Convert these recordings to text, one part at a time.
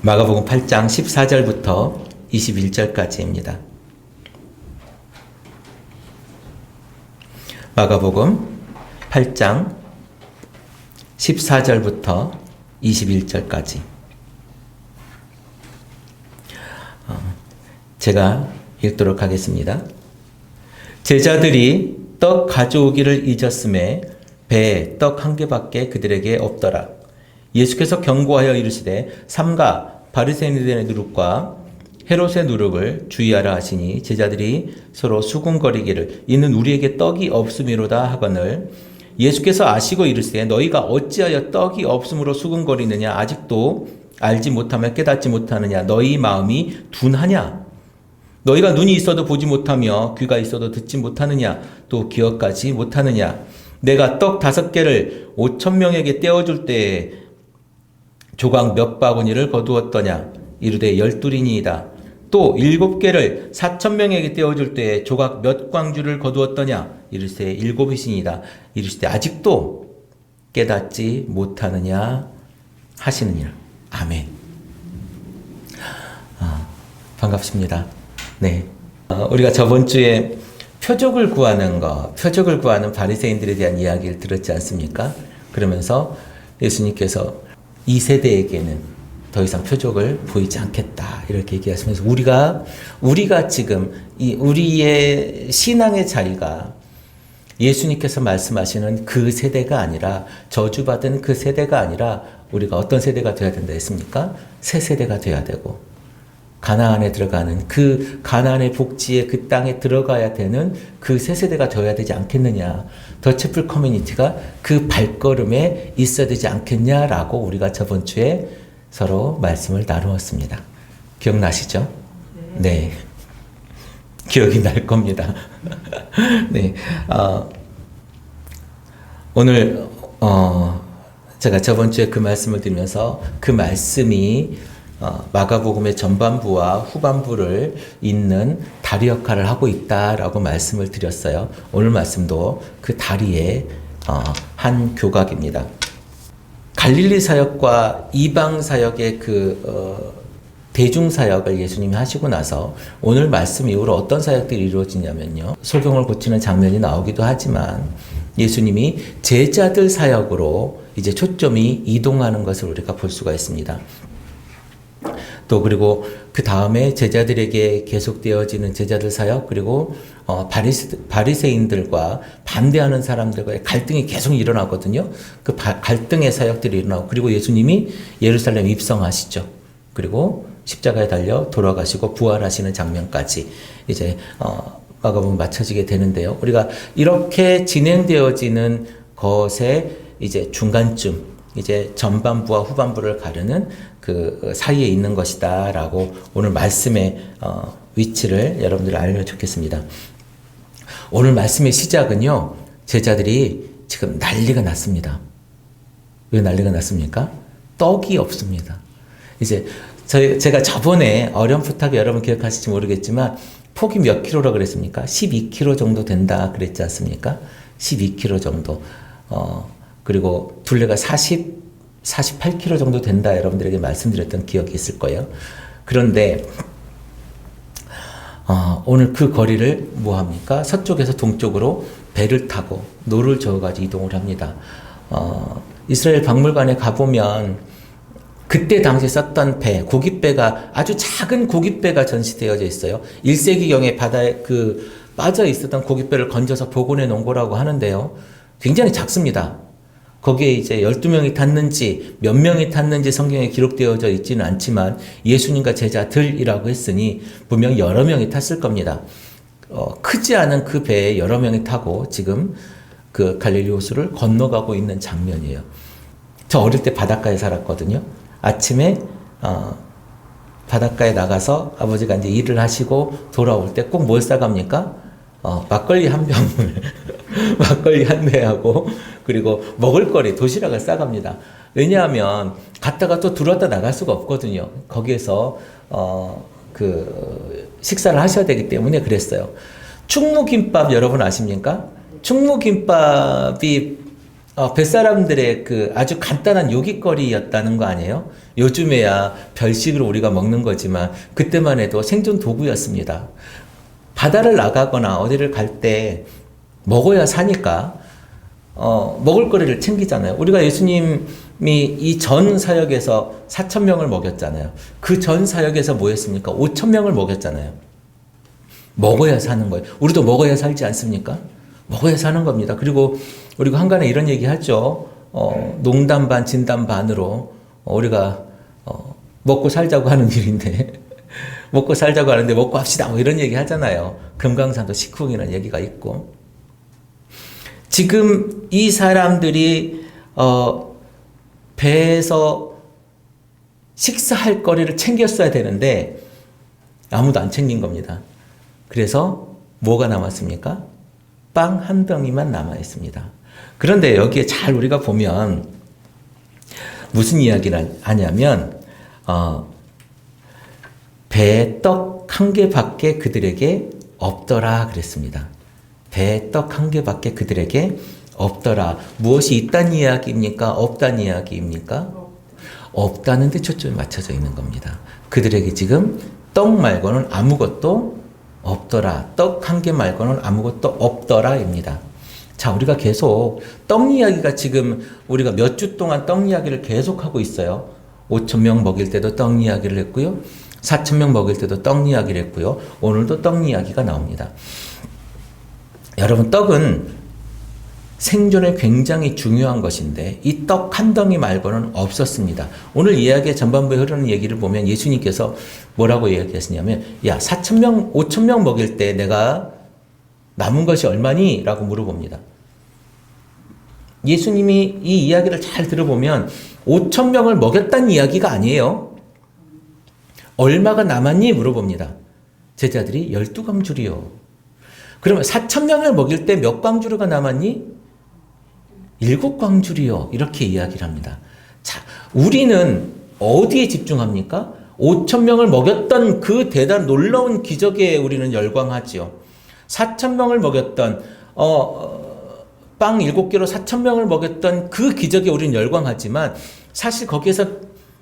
마가복음 8장 14절부터 21절까지입니다. 마가복음 8장 14절부터 21절까지. 제가 읽도록 하겠습니다. 제자들이 떡 가져오기를 잊었음에 배에 떡 한 개밖에 그들에게 없더라. 예수께서 경고하여 이르시되 삼가 바리새인들의 누룩과 헤롯의 누룩을 주의하라 하시니 제자들이 서로 수군거리기를 이는 우리에게 떡이 없음이로다 하거늘 예수께서 아시고 이르시되 너희가 어찌하여 떡이 없음으로 수군거리느냐 아직도 알지 못하며 깨닫지 못하느냐 너희 마음이 둔하냐 너희가 눈이 있어도 보지 못하며 귀가 있어도 듣지 못하느냐 또 기억하지 못하느냐 내가 떡 5개를 5,000명에게 떼어줄 때에 조각 몇 바구니를 거두었더냐 이르되 12이니이다. 또 7개를 4,000명에게 떼어줄 때에 조각 몇 광주를 거두었더냐 이르되 7이니이다. 이르시되 아직도 깨닫지 못하느냐 하시느니라. 아멘. 반갑습니다. 네, 우리가 저번 주에 표적을 구하는 바리새인들에 대한 이야기를 들었지 않습니까? 그러면서 예수님께서 이 세대에게는 더 이상 표적을 보이지 않겠다 이렇게 얘기하시면서 우리가 지금 우리의 신앙의 자리가 예수님께서 말씀하시는 그 세대가 아니라 저주받은 그 세대가 아니라 우리가 어떤 세대가 되어야 된다 했습니까? 새 세대가 되어야 되고 가나안에 들어가는 그 가나안의 복지에 그 땅에 들어가야 되는 그 새 세대가 되어야 되지 않겠느냐. 더 채플 커뮤니티가 그 발걸음에 있어야 되지 않겠냐라고 우리가 저번 주에 서로 말씀을 나누었습니다. 기억나시죠? 네. 기억이 날 겁니다. 네. 오늘 제가 저번 주에 그 말씀을 드리면서 그 말씀이 마가복음의 전반부와 후반부를 잇는 다리 역할을 하고 있다라고 말씀을 드렸어요. 오늘 말씀도 그 다리의 한 교각입니다. 갈릴리 사역과 이방 사역의 대중 사역을 예수님이 하시고 나서 오늘 말씀 이후로 어떤 사역들이 이루어지냐면요. 소경을 고치는 장면이 나오기도 하지만 예수님이 제자들 사역으로 이제 초점이 이동하는 것을 우리가 볼 수가 있습니다. 또 그리고 그 다음에 제자들에게 계속되어지는 제자들 사역 그리고 바리새인들과 반대하는 사람들과의 갈등이 계속 일어나거든요. 그 갈등의 사역들이 일어나고 그리고 예수님이 예루살렘 입성하시죠. 그리고 십자가에 달려 돌아가시고 부활하시는 장면까지 이제 마가복음 맞춰지게 되는데요. 우리가 이렇게 진행되어지는 것의 이제 중간쯤 이제 전반부와 후반부를 가르는 그 사이에 있는 것이다 라고 오늘 말씀의 위치를 여러분들 알면 좋겠습니다. 오늘 말씀의 시작은요. 제자들이 지금 난리가 났습니다. 왜 난리가 났습니까? 떡이 없습니다. 이제 제가 저번에 어렴풋하게 여러분 기억하실지 모르겠지만 폭이 몇 킬로라 그랬습니까? 12kg 정도 된다 그랬지 않습니까? 12kg 정도. 그리고 둘레가 48km 정도 된다 여러분들에게 말씀드렸던 기억이 있을 거예요. 그런데 오늘 그 거리를 뭐 합니까? 서쪽에서 동쪽으로 배를 타고 노를 저어가지고 이동을 합니다. 이스라엘 박물관에 가보면 그때 당시 썼던 배, 고깃배가 아주 작은 고깃배가 전시되어져 있어요. 1세기경에 바다에 빠져 있었던 고깃배를 건져서 복원해 놓은 거라고 하는데요. 굉장히 작습니다. 거기에 이제 12명이 탔는지 몇 명이 탔는지 성경에 기록되어져 있지는 않지만 예수님과 제자들이라고 했으니 분명 여러 명이 탔을 겁니다. 크지 않은 그 배에 여러 명이 타고 지금 그 갈릴리 호수를 건너가고 있는 장면이에요. 저 어릴 때 바닷가에 살았거든요. 아침에 바닷가에 나가서 아버지가 이제 일을 하시고 돌아올 때 꼭 뭘 싸갑니까? 막걸리 한 병을 막걸리 한 배하고 그리고 먹을거리 도시락을 싸갑니다. 왜냐하면 갔다가 또 들어왔다 나갈 수가 없거든요. 거기에서 식사를 하셔야 되기 때문에 그랬어요. 충무김밥 여러분 아십니까? 충무김밥이 뱃사람들의 그 아주 간단한 요깃거리였다는 거 아니에요? 요즘에야 별식으로 우리가 먹는 거지만 그때만 해도 생존 도구였습니다. 바다를 나가거나 어디를 갈 때 먹어야 사니까 먹을 거리를 챙기잖아요. 우리가 예수님이 이 전 사역에서 4,000명을 먹였잖아요. 그 전 사역에서 뭐 했습니까? 5,000명을 먹였잖아요. 먹어야 사는 거예요. 우리도 먹어야 살지 않습니까? 먹어야 사는 겁니다. 그리고 우리가 한간에 이런 얘기 하죠. 농담 반 진담 반으로 우리가 먹고 살자고 하는 일인데 먹고 살자고 하는데 먹고 합시다 뭐 이런 얘기 하잖아요. 금강산도 식후경이라는 얘기가 있고 지금 이 사람들이 배에서 식사할 거리를 챙겼어야 되는데 아무도 안 챙긴 겁니다. 그래서 뭐가 남았습니까? 빵 한 덩이만 남아 있습니다. 그런데 여기에 잘 우리가 보면 무슨 이야기를 하냐면 배에 떡 한 개밖에 그들에게 없더라 그랬습니다. 배에 떡 한 개밖에 그들에게 없더라. 무엇이 있다는 이야기입니까? 없다는 이야기입니까? 없다는 데 초점이 맞춰져 있는 겁니다. 그들에게 지금 떡 말고는 아무것도 없더라. 떡 한 개 말고는 아무것도 없더라입니다. 자, 우리가 계속 떡 이야기가 지금 우리가 몇 주 동안 떡 이야기를 계속하고 있어요. 5,000명 먹일 때도 떡 이야기를 했고요. 4,000명 먹일 때도 떡 이야기를 했고요. 오늘도 떡 이야기가 나옵니다. 여러분, 떡은 생존에 굉장히 중요한 것인데 이 떡 한 덩이 말고는 없었습니다. 오늘 이야기의 전반부에 흐르는 얘기를 보면 예수님께서 뭐라고 이야기하시냐면 야 4,000명 5,000명 먹일 때 내가 남은 것이 얼마니? 라고 물어봅니다. 예수님이 이 이야기를 잘 들어보면 5,000명을 먹였다는 이야기가 아니에요. 얼마가 남았니? 물어봅니다. 제자들이 12광주리요. 그러면 4,000명을 먹일 때 몇 광주리가 남았니? 7광주리요. 이렇게 이야기를 합니다. 자, 우리는 어디에 집중합니까? 5,000명을 먹였던 그 대단 놀라운 기적에 우리는 열광하지요. 4,000명을 먹였던 빵 7개로 4,000명을 먹였던 그 기적에 우리는 열광하지만 사실 거기에서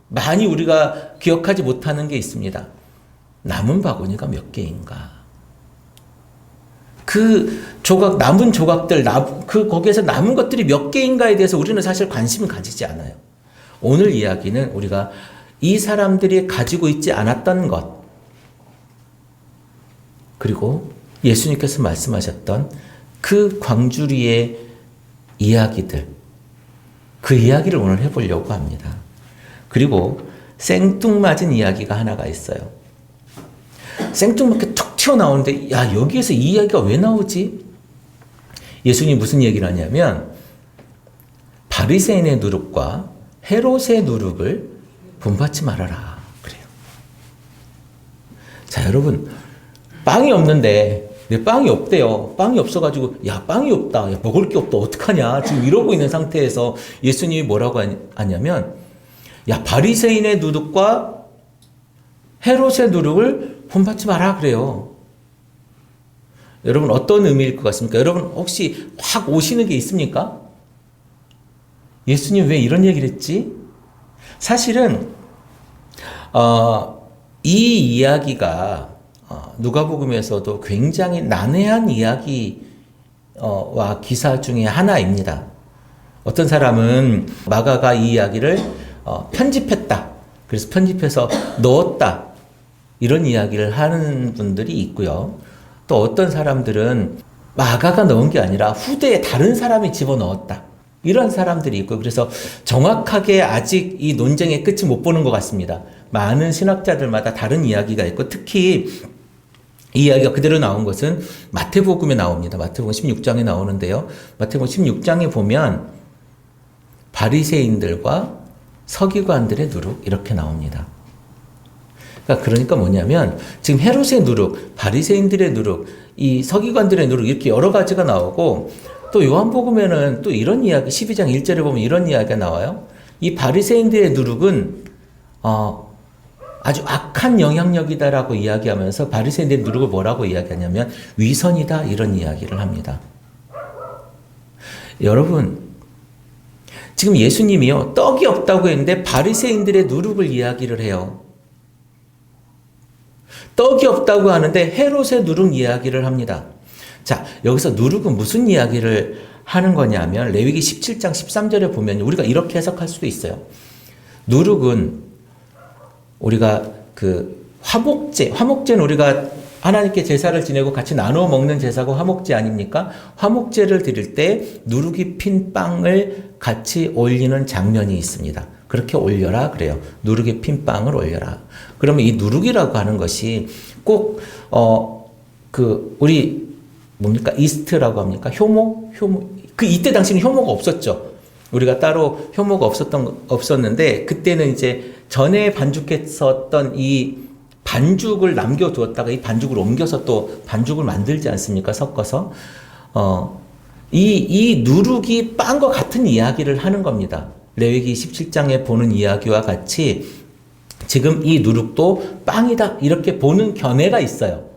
많이 우리가 기억하지 못하는 게 있습니다. 남은 바구니가 몇 개인가? 그 남은 조각들, 거기에서 남은 것들이 몇 개인가에 대해서 우리는 사실 관심을 가지지 않아요. 오늘 이야기는 우리가 이 사람들이 가지고 있지 않았던 것, 그리고 예수님께서 말씀하셨던 그 광주리의 이야기들, 그 이야기를 오늘 해보려고 합니다. 그리고 생뚱맞은 이야기가 하나가 있어요. 생뚱맞게 툭 튀어나오는데 야 여기에서 이 이야기가 왜 나오지? 예수님이 무슨 얘기를 하냐면 바리새인의 누룩과 헤롯의 누룩을 본받지 말아라 그래요. 자 여러분 빵이 없는데 내 빵이 없대요. 빵이 없어가지고 야 빵이 없다. 야, 먹을 게 없다. 어떡하냐. 지금 이러고 있는 상태에서 예수님이 뭐라고 하냐면 야 바리새인의 누룩과 헤롯의 누룩을 본받지 마라 그래요. 여러분 어떤 의미일 것 같습니까? 여러분 혹시 확 오시는 게 있습니까? 예수님 왜 이런 얘기를 했지? 사실은 이 이야기가 누가복음에서도 굉장히 난해한 이야기와 기사 중에 하나입니다. 어떤 사람은 마가가 이 이야기를 편집했다. 그래서 편집해서 넣었다. 이런 이야기를 하는 분들이 있고요. 또 어떤 사람들은 마가가 넣은 게 아니라 후대에 다른 사람이 집어넣었다. 이런 사람들이 있고 그래서 정확하게 아직 이 논쟁의 끝이 못 보는 것 같습니다. 많은 신학자들마다 다른 이야기가 있고 특히 이 이야기가 그대로 나온 것은 마태복음에 나옵니다. 마태복음 16장에 나오는데요. 마태복음 16장에 보면 바리새인들과 서기관들의 누룩 이렇게 나옵니다. 그러니까 뭐냐면 지금 헤롯의 누룩, 바리새인들의 누룩, 이 서기관들의 누룩 이렇게 여러 가지가 나오고 또 요한복음에는 또 이런 이야기 12장 1절에 보면 이런 이야기가 나와요. 이 바리새인들의 누룩은 아주 악한 영향력이다라고 이야기하면서 바리새인들의 누룩을 뭐라고 위선이다 이런 이야기를 합니다. 여러분 지금 예수님이요, 떡이 없다고 했는데 바리새인들의 누룩을 이야기를 해요. 떡이 없다고 하는데 헤롯의 누룩 이야기를 합니다. 자, 여기서 누룩은 무슨 이야기를 하는 거냐면 레위기 17장 13절에 보면 우리가 이렇게 해석할 수도 있어요. 누룩은 우리가 화목제는 우리가 하나님께 제사를 지내고 같이 나누어 먹는 제사고 화목제 아닙니까? 화목제를 드릴 때 누룩이 핀 빵을 같이 올리는 장면이 있습니다. 그렇게 올려라 그래요. 누룩이 핀 빵을 올려라. 그러면 이 누룩이라고 하는 것이 꼭 우리 뭡니까? 이스트라고 합니까? 효모? 이때 당시는 효모가 없었죠. 우리가 따로 효모가 없었는데 그때는 이제 전에 반죽했었던 이 반죽을 남겨두었다가 이 반죽을 옮겨서 또 반죽을 만들지 않습니까? 섞어서. 이 누룩이 빵과 같은 이야기를 하는 겁니다. 레위기 17장에 보는 이야기와 같이 지금 이 누룩도 빵이다 이렇게 보는 견해가 있어요.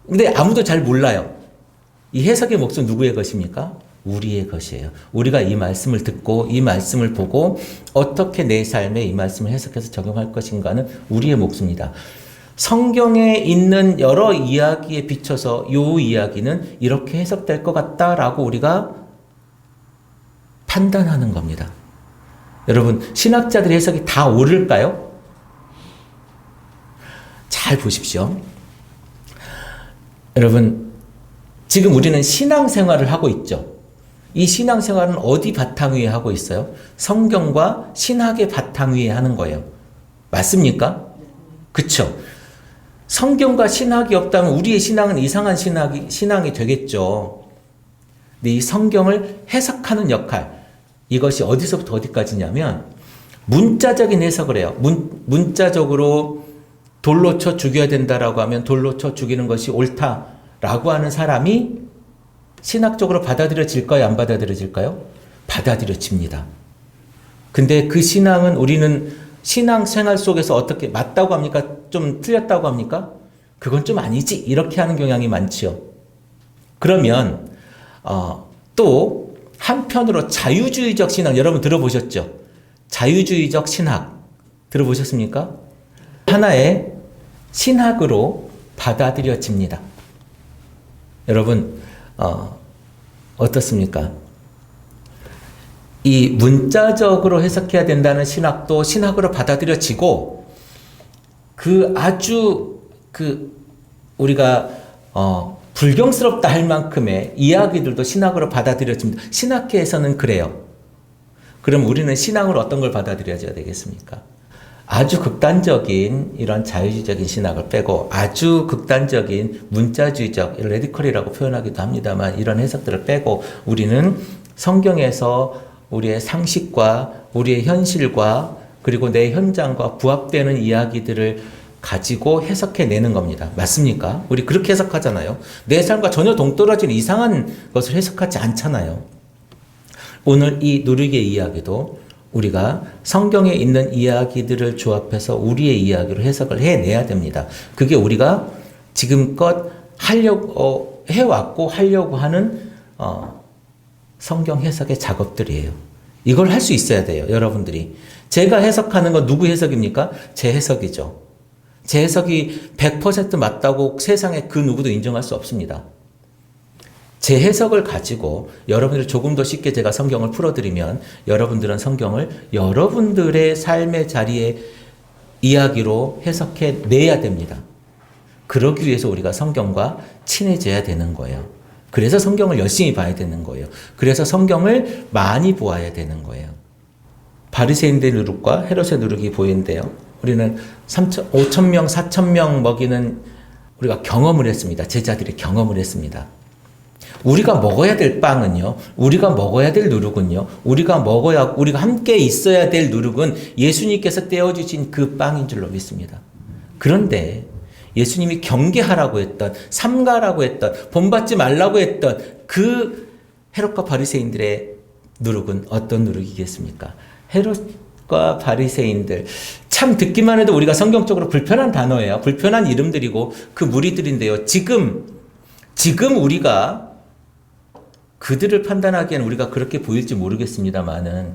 근데 아무도 잘 몰라요. 이 해석의 몫은 누구의 것입니까? 우리의 것이에요. 우리가 이 말씀을 듣고 이 말씀을 보고 어떻게 내 삶에 이 말씀을 해석해서 적용할 것인가는 우리의 몫입니다. 성경에 있는 여러 이야기에 비춰서 이 이야기는 이렇게 해석될 것 같다라고 우리가 판단하는 겁니다. 여러분, 신학자들의 해석이 다 옳을까요? 잘 보십시오. 여러분, 지금 우리는 신앙생활을 하고 있죠. 이 신앙생활은 어디 바탕 위에 하고 있어요? 성경과 신학의 바탕 위에 하는 거예요. 맞습니까? 그쵸? 성경과 신학이 없다면 우리의 신앙은 이상한 신앙이 되겠죠. 근데 이 성경을 해석하는 역할, 이것이 어디서부터 어디까지냐면 문자적인 해석을 해요. 문자적으로 돌로 쳐 죽여야 된다라고 하면 돌로 쳐 죽이는 것이 옳다라고 하는 사람이 신학적으로 받아들여질까요? 안 받아들여질까요? 받아들여집니다. 근데 그 신앙은 우리는 신앙생활 속에서 어떻게 맞다고 합니까? 좀 틀렸다고 합니까? 그건 좀 아니지 이렇게 하는 경향이 많지요. 그러면 또 한편으로 자유주의적 신학 여러분 들어보셨죠? 자유주의적 신학 들어보셨습니까? 하나의 신학으로 받아들여집니다. 여러분 어떻습니까? 이 문자적으로 해석해야 된다는 신학도 신학으로 받아들여지고 우리가 불경스럽다 할 만큼의 이야기들도 신학으로 받아들여집니다. 신학계에서는 그래요. 그럼 우리는 신앙으로 어떤 걸 받아들여야 되겠습니까? 아주 극단적인 이런 자유주의적인 신학을 빼고 아주 극단적인 문자주의적 레디컬이라고 표현하기도 합니다만 이런 해석들을 빼고 우리는 성경에서 우리의 상식과 우리의 현실과 그리고 내 현장과 부합되는 이야기들을 가지고 해석해내는 겁니다. 맞습니까? 우리 그렇게 해석하잖아요. 내 삶과 전혀 동떨어진 이상한 것을 해석하지 않잖아요. 오늘 이 누룩의 이야기도 우리가 성경에 있는 이야기들을 조합해서 우리의 이야기로 해석을 해내야 됩니다. 그게 우리가 지금껏 해왔고 하려고 하는 성경 해석의 작업들이에요. 이걸 할 수 있어야 돼요. 여러분들이. 제가 해석하는 건 누구 해석입니까? 제 해석이죠. 제 해석이 100% 맞다고 세상에 그 누구도 인정할 수 없습니다. 제 해석을 가지고 여러분들이 조금 더 쉽게 제가 성경을 풀어드리면 여러분들은 성경을 여러분들의 삶의 자리에 이야기로 해석해 내야 됩니다. 그러기 위해서 우리가 성경과 친해져야 되는 거예요. 그래서 성경을 열심히 봐야 되는 거예요. 그래서 성경을 많이 보아야 되는 거예요. 바리새인들의 누룩과 헤롯의 누룩이 보이는데요. 우리는 5,000명, 4,000명 먹이는 우리가 경험을 했습니다. 제자들이 경험을 했습니다. 우리가 먹어야 될 빵은요, 우리가 먹어야 될 누룩은요, 우리가 함께 있어야 될 누룩은 예수님께서 떼어주신 그 빵인 줄로 믿습니다. 그런데 예수님이 경계하라고 했던, 삼가라고 했던, 본받지 말라고 했던 그 헤롯과 바리새인들의 누룩은 어떤 누룩이겠습니까? 헤롯과 바리새인들, 참 듣기만 해도 우리가 성경적으로 불편한 단어예요. 불편한 이름들이고 그 무리들인데요. 지금 우리가 그들을 판단하기에는 우리가 그렇게 보일지 모르겠습니다만은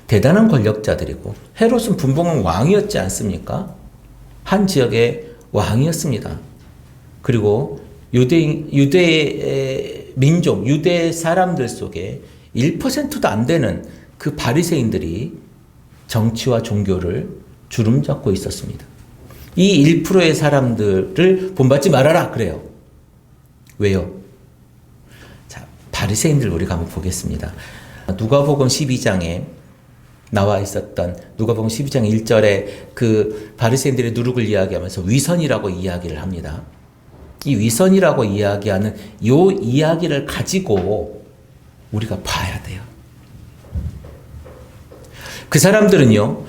대단한 권력자들이고 헤롯은 분봉은 왕이었지 않습니까? 한 지역의 왕이었습니다. 그리고 유대 민족, 유대 사람들 속에 1%도 안 되는 그 바리새인들이 정치와 종교를 주름잡고 있었습니다. 이 1%의 사람들을 본받지 말아라 그래요. 왜요? 자, 바리새인들 우리가 한번 보겠습니다. 누가복음 12장에 나와 있었던 누가복음 12장 1절에 그 바리새인들의 누룩을 이야기하면서 위선이라고 이야기를 합니다. 이 위선이라고 이야기하는 이 이야기를 가지고 우리가 봐야 돼요. 그 사람들은요,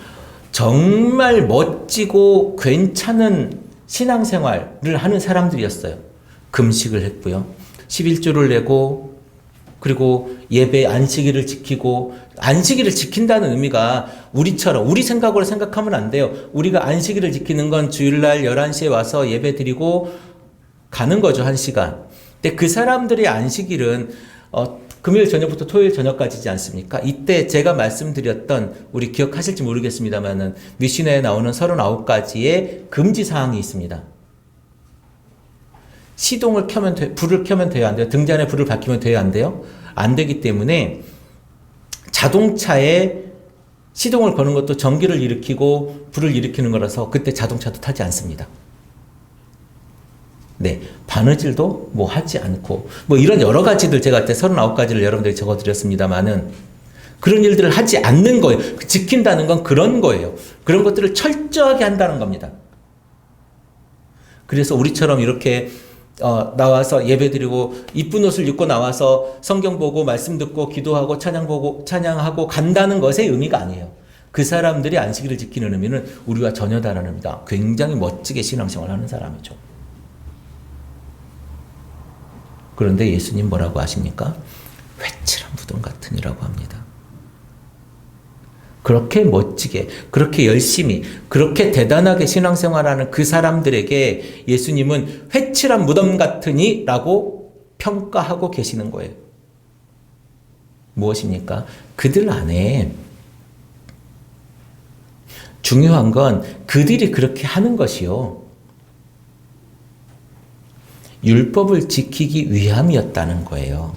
정말 멋지고 괜찮은 신앙생활을 하는 사람들이었어요. 금식을 했고요. 11조를 내고, 그리고 예배 안식일을 지키고, 안식일을 지킨다는 의미가 우리처럼, 우리 생각으로 생각하면 안 돼요. 우리가 안식일을 지키는 건 주일날 11시에 와서 예배 드리고 가는 거죠, 1시간. 근데 그 사람들의 안식일은 금요일 저녁부터 토요일 저녁까지지 않습니까? 이때 제가 말씀드렸던, 우리 기억하실지 모르겠습니다만은 미신에 나오는 39가지의 금지 사항이 있습니다. 시동을 켜면 불을 켜면 돼요, 안 돼요? 등잔에 불을 밝히면 돼요, 안 돼요? 안 되기 때문에 자동차에 시동을 거는 것도 전기를 일으키고 불을 일으키는 거라서 그때 자동차도 타지 않습니다. 네, 바느질도 뭐 하지 않고, 뭐 이런 여러 가지들 제가 그때 39가지를 여러분들이 적어드렸습니다만은 그런 일들을 하지 않는 거예요. 지킨다는 건 그런 거예요. 그런 것들을 철저하게 한다는 겁니다. 그래서 우리처럼 이렇게 나와서 예배드리고 이쁜 옷을 입고 나와서 성경 보고 말씀 듣고 기도하고 찬양하고 간다는 것의 의미가 아니에요. 그 사람들이 안식일을 지키는 의미는 우리와 전혀 다른 의미다. 굉장히 멋지게 신앙생활을 하는 사람이죠. 그런데 예수님 뭐라고 하십니까? 회칠한 무덤 같으니라고 합니다. 그렇게 멋지게, 그렇게 열심히, 그렇게 대단하게 신앙생활하는 그 사람들에게 예수님은 회칠한 무덤 같으니라고 평가하고 계시는 거예요. 무엇입니까? 그들 안에 중요한 건 그들이 그렇게 하는 것이요, 율법을 지키기 위함이었다는 거예요.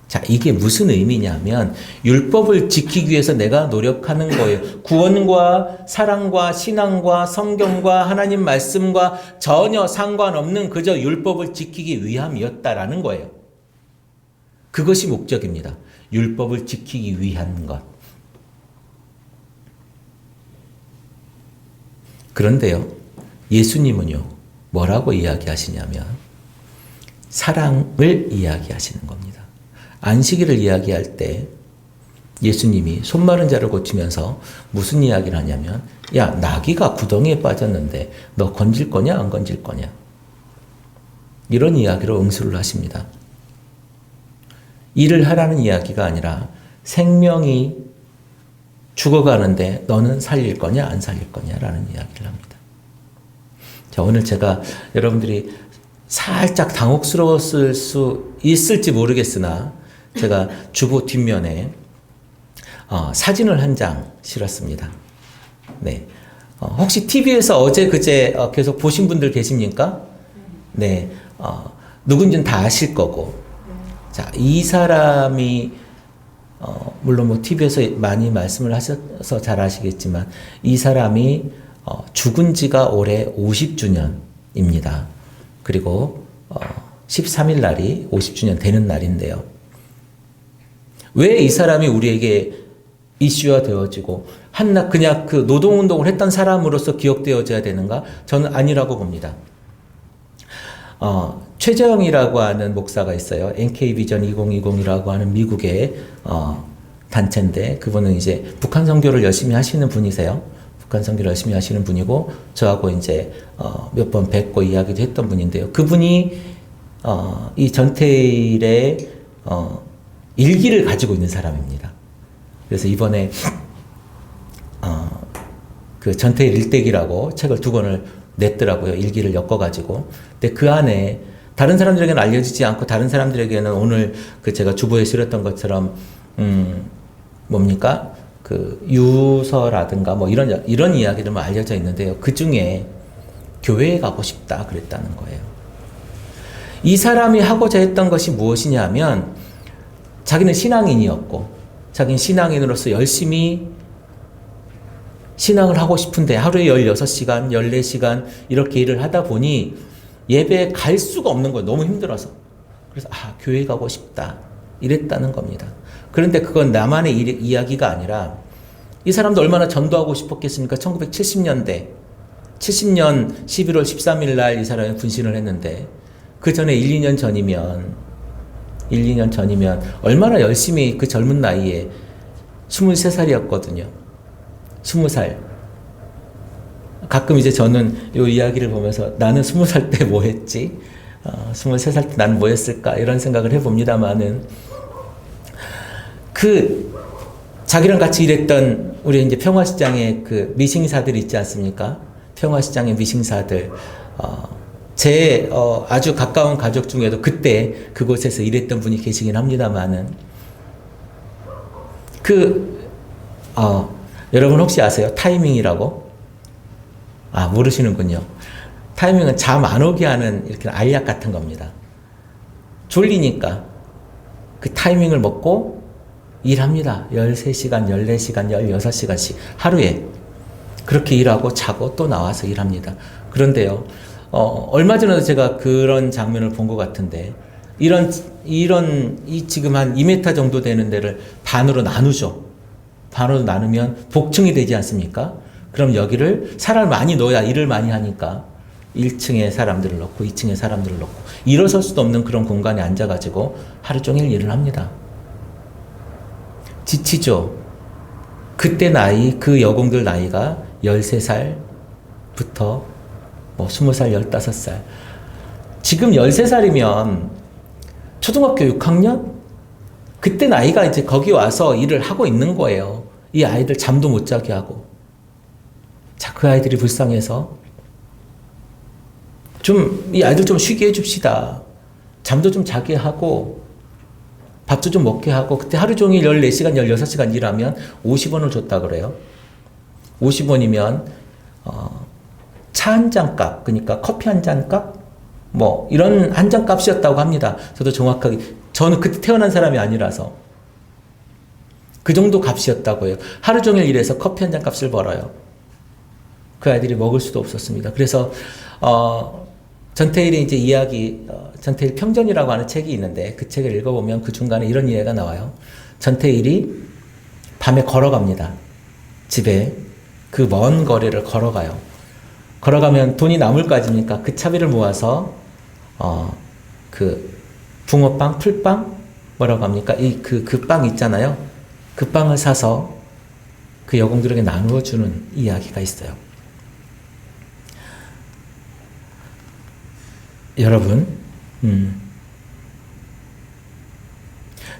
자, 이게 무슨 의미냐면 율법을 지키기 위해서 내가 노력하는 거예요. 구원과 사랑과 신앙과 성경과 하나님 말씀과 전혀 상관없는 그저 율법을 지키기 위함이었다라는 거예요. 그것이 목적입니다. 율법을 지키기 위한 것. 그런데요, 예수님은요, 뭐라고 이야기하시냐면 사랑을 이야기하시는 겁니다. 안식일을 이야기할 때 예수님이 손 마른 자를 고치면서 무슨 이야기를 하냐면, 야, 나귀가 구덩이에 빠졌는데 너 건질 거냐 안 건질 거냐, 이런 이야기로 응수를 하십니다. 일을 하라는 이야기가 아니라 생명이 죽어가는데 너는 살릴 거냐 안 살릴 거냐라는 이야기를 합니다. 자, 오늘 제가 여러분들이 살짝 당혹스러웠을 수 있을지 모르겠으나 제가 주보 뒷면에 사진을 한 장 실었습니다. 네, 혹시 TV에서 어제 그제 계속 보신 분들 계십니까? 네, 누군지는 다 아실 거고. 자, 이 사람이 물론 뭐 TV에서 많이 말씀을 하셔서 잘 아시겠지만 이 사람이 죽은 지가 올해 50주년입니다. 그리고 13일 날이 50주년 되는 날인데요. 왜 이 사람이 우리에게 이슈화 되어지고 그냥 그 노동운동을 했던 사람으로서 기억되어져야 되는가? 저는 아니라고 봅니다. 최재형이라고 하는 목사가 있어요. NK비전 2020이라고 하는 미국의 단체인데, 그분은 이제 북한 선교를 열심히 하시는 분이세요. 북한 선교를 열심히 하시는 분이고, 저하고 이제 몇 번 뵙고 이야기도 했던 분인데요. 그분이 이 전태일의 일기를 가지고 있는 사람입니다. 그래서 이번에 그 전태일 일대기라고 책을 2권을 냈더라고요. 일기를 엮어가지고. 근데 그 안에 다른 사람들에게는 알려지지 않고 다른 사람들에게는 오늘 그 제가 주보에 실었던 것처럼 뭡니까? 그 유서라든가 뭐 이런 이야기들만 알려져 있는데요. 그 중에 교회에 가고 싶다 그랬다는 거예요. 이 사람이 하고자 했던 것이 무엇이냐면 자기는 신앙인이었고 자기는 신앙인으로서 열심히 신앙을 하고 싶은데 하루에 16시간, 14시간 이렇게 일을 하다 보니 예배에 갈 수가 없는 거예요. 너무 힘들어서. 그래서 교회 가고 싶다 이랬다는 겁니다. 그런데 그건 나만의 이야기가 아니라 이 사람도 얼마나 전도하고 싶었겠습니까? 1970년대 70년 11월 13일 날 이 사람이 분신을 했는데 그 전에 1, 2년 전이면 얼마나 열심히 그 젊은 나이에 23살이었거든요. 20살. 가끔 이제 저는 이 이야기를 보면서 나는 20살 때 뭐 했지? 23살 때 나는 뭐 했을까? 이런 생각을 해봅니다만은 자기랑 같이 일했던 우리 이제 평화시장의 그 미싱사들 있지 않습니까? 평화시장의 미싱사들. 제 아주 가까운 가족 중에도 그때 그곳에서 일했던 분이 계시긴 합니다만은 여러분 혹시 아세요? 타이밍이라고? 모르시는군요. 타이밍은 잠 안 오게 하는 이렇게 알약 같은 겁니다. 졸리니까 그 타이밍을 먹고 일합니다. 13시간, 14시간, 16시간씩 하루에 그렇게 일하고 자고 또 나와서 일합니다. 그런데요, 얼마 전에도 제가 그런 장면을 본 것 같은데 지금 한 2m 정도 되는 데를 반으로 나누죠. 반으로 나누면 복층이 되지 않습니까? 그럼 여기를 사람을 많이 넣어야 일을 많이 하니까 1층에 사람들을 넣고 2층에 사람들을 넣고 일어설 수도 없는 그런 공간에 앉아가지고 하루 종일 일을 합니다. 지치죠. 그때 그 여공들 나이가 13살부터 20살, 15살. 지금 13살이면 초등학교 6학년? 그때 나이가 이제 거기 와서 일을 하고 있는 거예요. 이 아이들 잠도 못 자게 하고. 자, 그 아이들이 불쌍해서 이 아이들 좀 쉬게 해줍시다. 잠도 좀 자게 하고, 밥도 좀 먹게 하고, 그때 하루 종일 14시간, 16시간 일하면 50원을 줬다 그래요. 50원이면, 차 한 잔 값, 그러니까 커피 한 잔 값? 이런 한 잔 값이었다고 합니다. 저는 그때 태어난 사람이 아니라서. 그 정도 값이었다고 해요. 하루 종일 일해서 커피 한 잔 값을 벌어요. 그 아이들이 먹을 수도 없었습니다. 그래서, 전태일의 이제 이야기, 전태일 평전이라고 하는 책이 있는데 그 책을 읽어보면 그 중간에 이런 이야기가 나와요. 전태일이 밤에 걸어갑니다. 집에 그 먼 거리를 걸어가요. 걸어가면 돈이 남을 거 아닙니까? 그 차비를 모아서 그 붕어빵, 풀빵 뭐라고 합니까? 그 빵 있잖아요. 그 빵을 사서 그 여공들에게 나누어 주는 이야기가 있어요. 여러분,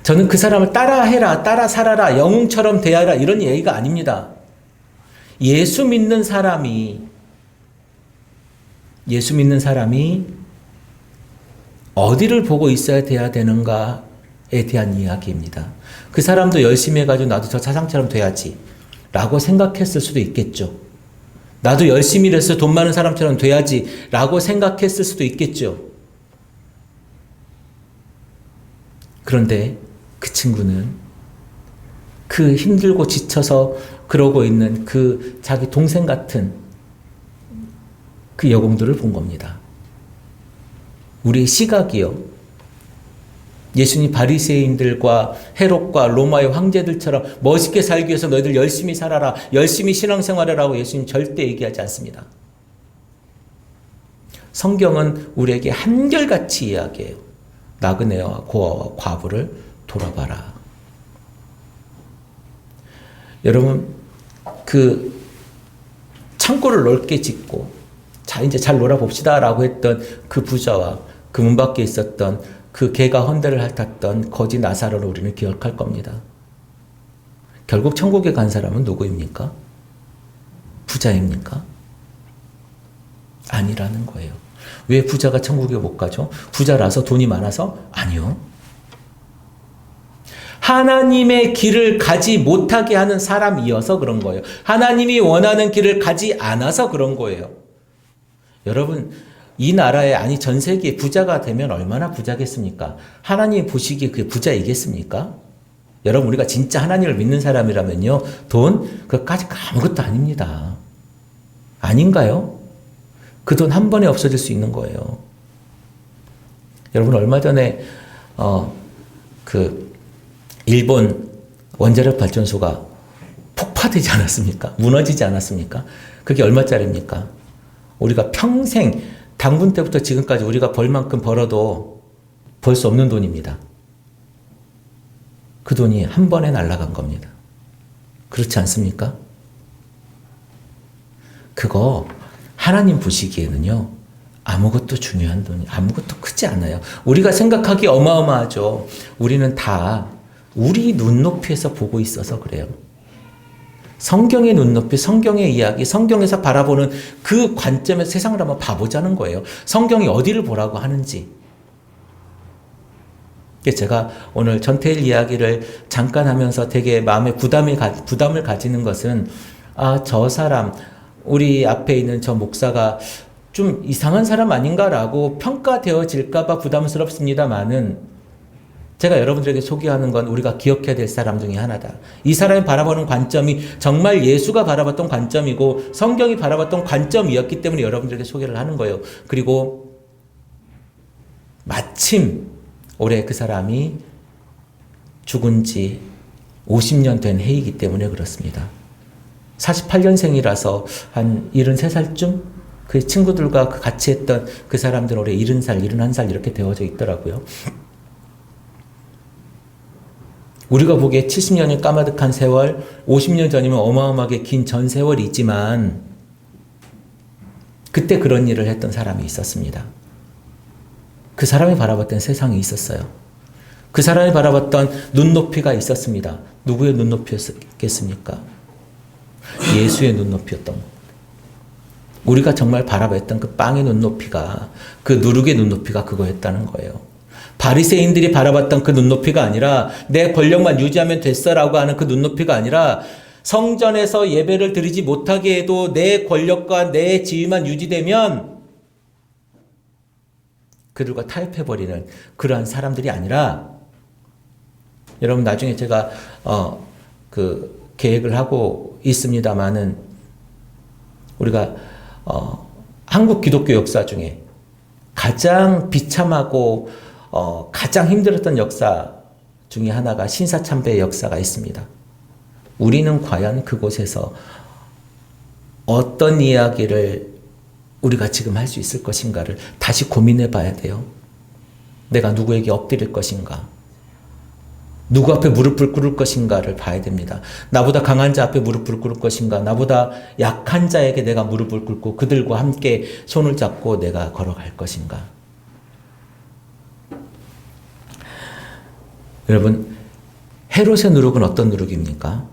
저는 그 사람을 따라해라, 따라 살아라, 영웅처럼 대하라 이런 얘기가 아닙니다. 예수 믿는 사람이 어디를 보고 있어야 돼야 되는가에 대한 이야기입니다. 그 사람도 열심히 해가지고 나도 저 사상처럼 돼야지 라고 생각했을 수도 있겠죠. 나도 열심히 일해서 돈 많은 사람처럼 돼야지 라고 생각했을 수도 있겠죠. 그런데 그 친구는 그 힘들고 지쳐서 그러고 있는 그 자기 동생 같은 그 여공들을 본 겁니다. 우리의 시각이요. 예수님 바리새인들과 헤롯과 로마의 황제들처럼 멋있게 살기 위해서 너희들 열심히 살아라, 열심히 신앙생활하라고 예수님 절대 얘기하지 않습니다. 성경은 우리에게 한결같이 이야기해요. 나그네와 고아와 과부를 돌아봐라. 여러분, 그 창고를 넓게 짓고 자 이제 잘 놀아봅시다 라고 했던 그 부자와 그 문 밖에 있었던 그 개가 헌대를 핥았던 거지 나사로를 우리는 기억할 겁니다. 결국 천국에 간 사람은 누구입니까? 부자입니까? 아니라는 거예요. 왜 부자가 천국에 못 가죠? 부자라서 돈이 많아서? 아니요. 하나님의 길을 가지 못하게 하는 사람이어서 그런 거예요. 하나님이 원하는 길을 가지 않아서 그런 거예요. 여러분, 이 나라에, 아니 전 세계에 부자가 되면 얼마나 부자겠습니까? 하나님 보시기에 그게 부자이겠습니까? 여러분, 우리가 진짜 하나님을 믿는 사람이라면요, 돈 그것까지 아무것도 아닙니다. 아닌가요? 그 돈 한 번에 없어질 수 있는 거예요. 여러분, 얼마 전에 일본 원자력 발전소가 폭파되지 않았습니까? 무너지지 않았습니까? 그게 얼마짜리입니까? 우리가 평생 당군 때부터 지금까지 우리가 벌 만큼 벌어도 벌 수 없는 돈입니다. 그 돈이 한 번에 날아간 겁니다. 그렇지 않습니까? 그거 하나님 보시기에는요, 아무것도 중요한 돈이 아무것도 크지 않아요. 우리가 생각하기 어마어마하죠. 우리는 다 우리 눈높이에서 보고 있어서 그래요. 성경의 눈높이, 성경의 이야기, 성경에서 바라보는 그 관점에서 세상을 한번 봐보자는 거예요. 성경이 어디를 보라고 하는지. 제가 오늘 전태일 이야기를 잠깐 하면서 되게 마음에 부담을 가지는 것은, 저 사람, 우리 앞에 있는 저 목사가 좀 이상한 사람 아닌가라고 평가되어질까봐 부담스럽습니다만은, 제가 여러분들에게 소개하는 건 우리가 기억해야 될 사람 중에 하나다. 이 사람이 바라보는 관점이 정말 예수가 바라봤던 관점이고 성경이 바라봤던 관점이었기 때문에 여러분들에게 소개를 하는 거예요. 그리고 마침 올해 그 사람이 죽은 지 50년 된 해이기 때문에 그렇습니다. 48년생이라서 한 73살쯤 그 친구들과 같이 했던 그 사람들 올해 70살, 71살 이렇게 되어져 있더라고요. 우리가 보기에 70년이 까마득한 세월, 50년 전이면 어마어마하게 긴 전 세월이지만 그때 그런 일을 했던 사람이 있었습니다. 그 사람이 바라봤던 세상이 있었어요. 그 사람이 바라봤던 눈높이가 있었습니다. 누구의 눈높이였겠습니까? 예수의 눈높이였던 겁니다. 우리가 정말 바라봤던 그 빵의 눈높이가, 그 누룩의 눈높이가 그거였다는 거예요. 바리새인들이 바라봤던 그 눈높이가 아니라 내 권력만 유지하면 됐어라고 하는 그 눈높이가 아니라 성전에서 예배를 드리지 못하게 해도 내 권력과 내 지위만 유지되면 그들과 타협해버리는 그러한 사람들이 아니라, 여러분 나중에 제가 계획을 하고 있습니다만은 우리가 한국 기독교 역사 중에 가장 비참하고 가장 힘들었던 역사 중에 하나가 신사참배의 역사가 있습니다. 우리는 과연 그곳에서 어떤 이야기를 우리가 지금 할 수 있을 것인가를 다시 고민해 봐야 돼요. 내가 누구에게 엎드릴 것인가? 누구 앞에 무릎을 꿇을 것인가를 봐야 됩니다. 나보다 강한 자 앞에 무릎을 꿇을 것인가? 나보다 약한 자에게 내가 무릎을 꿇고 그들과 함께 손을 잡고 내가 걸어갈 것인가? 여러분, 헤롯의 누룩은 어떤 누룩입니까?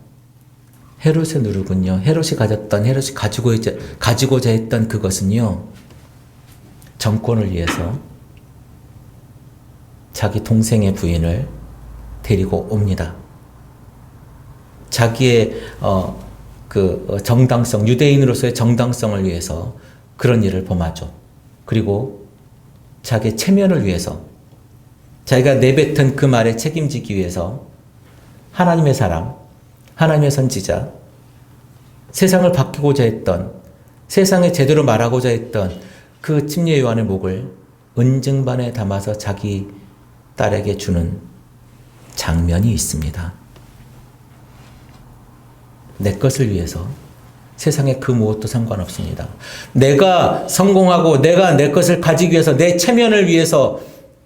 헤롯의 누룩은요, 헤롯이 가지고자 했던 그것은요, 정권을 위해서 자기 동생의 부인을 데리고 옵니다. 자기의 정당성, 유대인으로서의 정당성을 위해서 그런 일을 범하죠. 그리고 자기의 체면을 위해서, 자기가 내뱉은 그 말에 책임지기 위해서 하나님의 사람, 하나님의 선지자, 세상을 바꾸고자 했던, 세상에 제대로 말하고자 했던 그 침례 요한의 목을 은증반에 담아서 자기 딸에게 주는 장면이 있습니다. 내 것을 위해서 세상의 그 무엇도 상관없습니다. 내가 성공하고 내가 내 것을 가지기 위해서, 내 체면을 위해서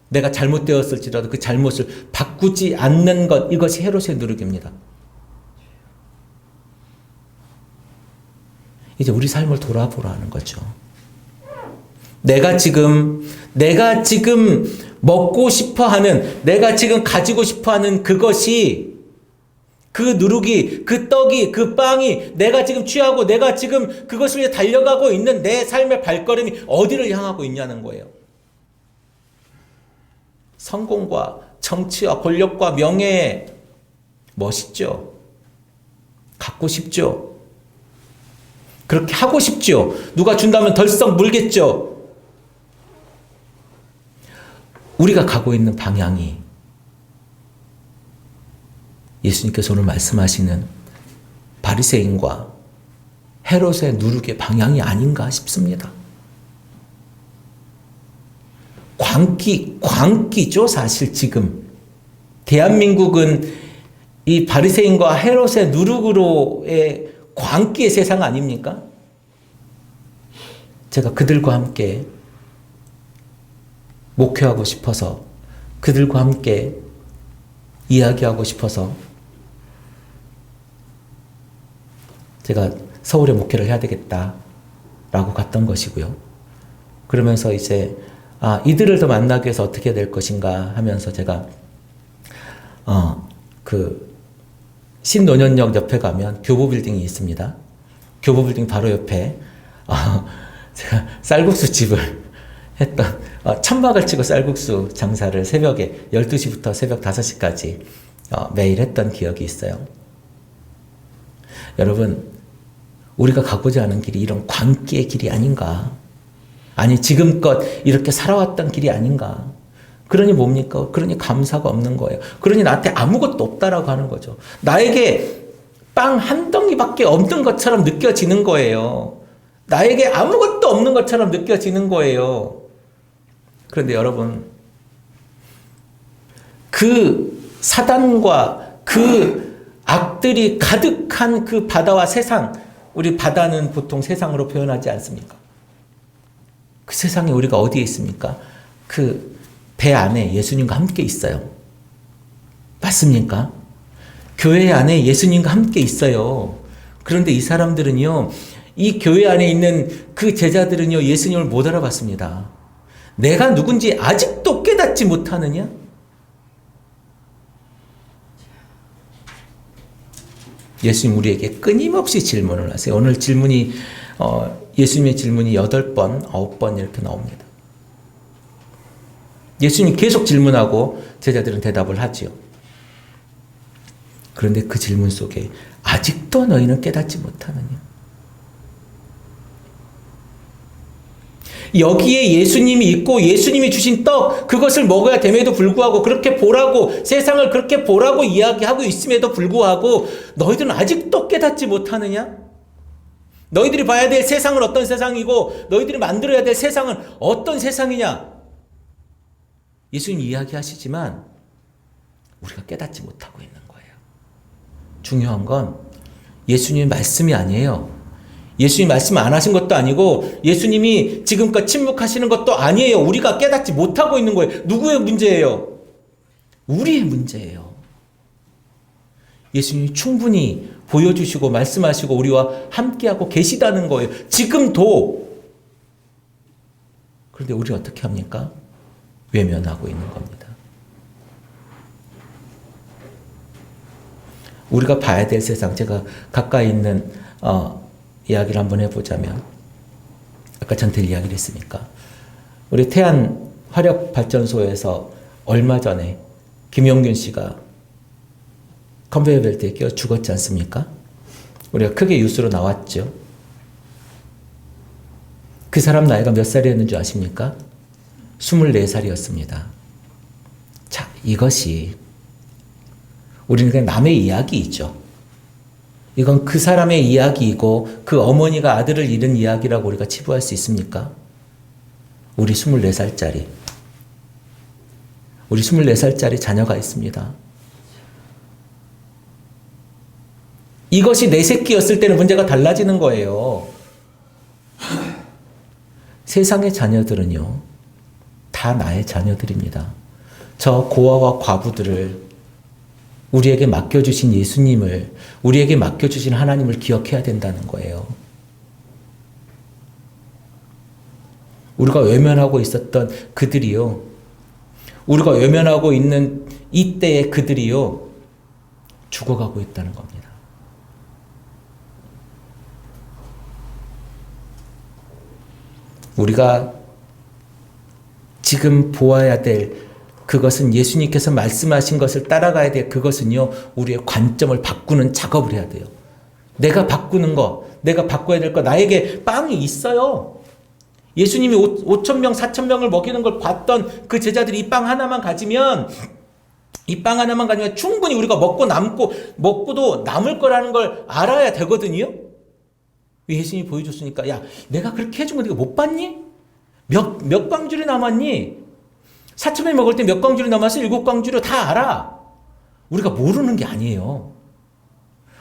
내가 잘못되었을지라도 그 잘못을 바꾸지 않는 것, 이것이 헤롯의 누룩입니다. 이제 우리 삶을 돌아보라는 거죠. 내가 지금 먹고 싶어 하는, 내가 지금 가지고 싶어 하는 그것이 그 누룩이, 그 떡이, 그 빵이 내가 지금 취하고 내가 지금 그것을 위해 달려가고 있는 내 삶의 발걸음이 어디를 향하고 있냐는 거예요. 성공과 정치와 권력과 명예, 멋있죠? 갖고 싶죠? 그렇게 하고 싶죠? 누가 준다면 덜썩 물겠죠? 우리가 가고 있는 방향이 예수님께서 오늘 말씀하시는 바리새인과 헤롯의 누룩의 방향이 아닌가 싶습니다. 광기죠, 사실 지금. 대한민국은 이 바리새인과 헤롯의 누룩으로의 광기의 세상 아닙니까? 제가 그들과 함께 목회하고 싶어서, 그들과 함께 이야기하고 싶어서 제가 서울에 목회를 해야 되겠다라고 갔던 것이고요. 그러면서 이제 이들을 더 만나기 위해서 어떻게 될 것인가 하면서 제가 신논현역 옆에 가면 교보빌딩이 있습니다. 교보빌딩 바로 옆에 제가 쌀국수 집을 했던, 천막을 치고 쌀국수 장사를 새벽에 12시부터 새벽 5시까지 매일 했던 기억이 있어요. 여러분, 우리가 가고자 하는 길이 이런 광기의 길이 아닌가? 아니, 지금껏 이렇게 살아왔던 길이 아닌가? 그러니 뭡니까? 그러니 감사가 없는 거예요. 그러니 나한테 아무것도 없다라고 하는 거죠. 나에게 빵 한 덩이밖에 없는 것처럼 느껴지는 거예요. 나에게 아무것도 없는 것처럼 느껴지는 거예요. 그런데 여러분, 그 사단과 그 악들이 가득한 그 바다와 세상, 우리 바다는 보통 세상으로 표현하지 않습니까? 그 세상에 우리가 어디에 있습니까? 그 배 안에 예수님과 함께 있어요. 맞습니까? 교회 안에 예수님과 함께 있어요. 그런데 이 사람들은요, 이 교회 안에 있는 그 제자들은요, 예수님을 못 알아봤습니다. 내가 누군지 아직도 깨닫지 못하느냐? 예수님 우리에게 끊임없이 질문을 하세요. 오늘 질문이 예수님의 질문이 8번, 9번 이렇게 나옵니다. 예수님 계속 질문하고 제자들은 대답을 하지요. 그런데 그 질문 속에 아직도 너희는 깨닫지 못하느냐? 여기에 예수님이 있고 예수님이 주신 떡, 그것을 먹어야 됨에도 불구하고, 그렇게 보라고, 세상을 그렇게 보라고 이야기하고 있음에도 불구하고 너희들은 아직도 깨닫지 못하느냐? 너희들이 봐야 될 세상은 어떤 세상이고 너희들이 만들어야 될 세상은 어떤 세상이냐? 예수님 이야기하시지만 우리가 깨닫지 못하고 있는 거예요. 중요한 건 예수님의 말씀이 아니에요. 예수님 말씀 안 하신 것도 아니고 예수님이 지금껏 침묵하시는 것도 아니에요. 우리가 깨닫지 못하고 있는 거예요. 누구의 문제예요? 우리의 문제예요. 예수님이 충분히 보여주시고 말씀하시고 우리와 함께하고 계시다는 거예요. 지금도. 그런데 우리 어떻게 합니까? 외면하고 있는 겁니다. 우리가 봐야 될 세상, 제가 가까이 있는 이야기를 한번 해보자면, 아까 전태 이야기를 했으니까, 우리 태안 화력발전소에서 얼마 전에 김용균 씨가 컨베이어 벨트에 끼어 죽었지 않습니까? 우리가 크게 뉴스로 나왔죠. 그 사람 나이가 몇 살이었는 줄 아십니까? 24살이었습니다. 자, 이것이 우리는 그냥 남의 이야기이죠. 이건 그 사람의 이야기이고 그 어머니가 아들을 잃은 이야기라고 우리가 치부할 수 있습니까? 우리 24살짜리 자녀가 있습니다. 이것이 내 새끼였을 때는 문제가 달라지는 거예요. 세상의 자녀들은요, 다 나의 자녀들입니다. 저 고아와 과부들을, 우리에게 맡겨주신 예수님을, 우리에게 맡겨주신 하나님을 기억해야 된다는 거예요. 우리가 외면하고 있었던 그들이요, 우리가 외면하고 있는 이때의 그들이요, 죽어가고 있다는 겁니다. 우리가 지금 보아야 될 그것은 예수님께서 말씀하신 것을 따라가야 될 그것은요, 우리의 관점을 바꾸는 작업을 해야 돼요. 내가 바꾸는 거, 내가 바꿔야 될 거, 나에게 빵이 있어요. 예수님이 5,000명, 4,000명을 먹이는 걸 봤던 그 제자들이 이 빵 하나만 가지면, 충분히 우리가 먹고도 남을 거라는 걸 알아야 되거든요. 예수님이 보여줬으니까, 야, 내가 그렇게 해준 거 네가 못 봤니? 몇 광줄이 남았니? 4,000명이 먹을 때 몇 광줄이 남았어? 7광줄이 다 알아. 우리가 모르는 게 아니에요.